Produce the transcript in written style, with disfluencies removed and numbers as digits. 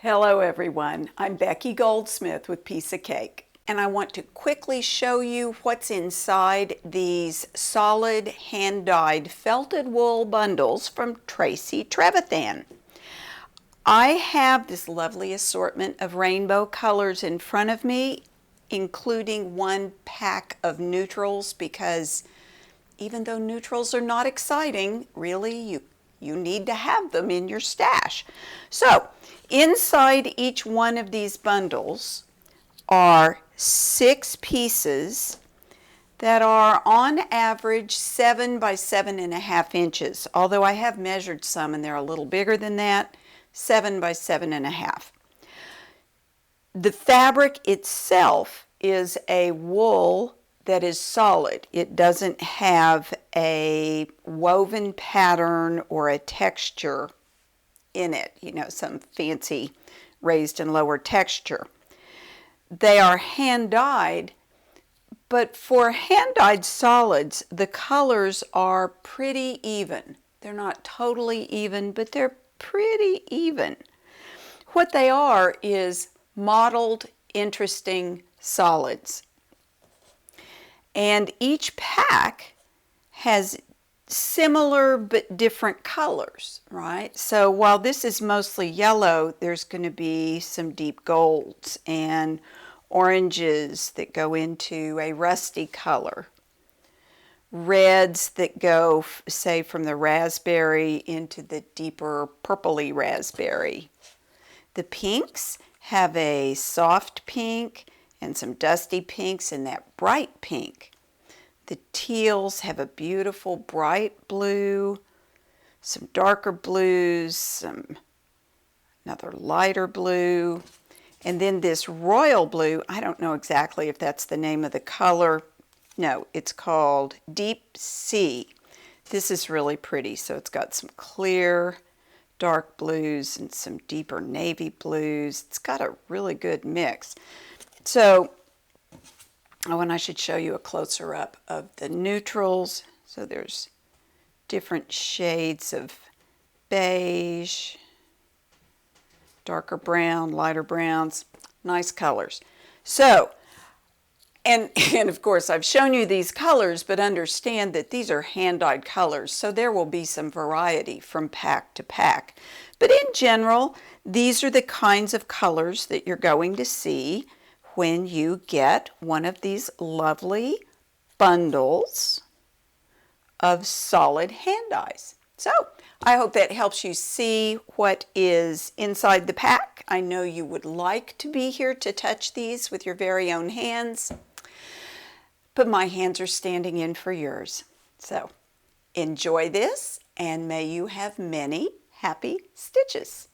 Hello everyone, I'm Becky Goldsmith with Piece of Cake, and I want to quickly show you what's inside these solid hand-dyed felted wool bundles from Tracy Trevethan. I have this lovely assortment of rainbow colors in front of me, including one pack of neutrals, because even though neutrals are not exciting, really you need to have them in your stash. So inside each one of these bundles are 6 pieces that are on average 7 by 7.5 inches. Although I have measured some and they're a little bigger than that, 7 by 7.5. The fabric itself is a wool that is solid. It doesn't have a woven pattern or a texture in it, some fancy raised and lowered texture. They are hand dyed, but for hand dyed solids, the colors are pretty even. They're not totally even, but they're pretty even. What they are is modeled, interesting solids. And each pack has similar but different colors, right? So while this is mostly yellow, there's going to be some deep golds and oranges that go into a rusty color. Reds that go, say, from the raspberry into the deeper purpley raspberry. The pinks have a soft pink and some dusty pinks and that bright pink. The teals have a beautiful bright blue, some darker blues, another lighter blue, and then this royal blue. I don't know exactly if that's the name of the color. No, it's called Deep Sea. This is really pretty. So it's got some clear dark blues and some deeper navy blues. It's got a really good mix. So, and I should show you a closer up of the neutrals. So there's different shades of beige, darker brown, lighter browns, nice colors. So, and of course I've shown you these colors, but understand that these are hand-dyed colors, so there will be some variety from pack to pack. But in general, these are the kinds of colors that you're going to see when you get one of these lovely bundles of solid hand dyes. So I hope that helps you see what is inside the pack. I know you would like to be here to touch these with your very own hands, but my hands are standing in for yours. So enjoy this, and may you have many happy stitches.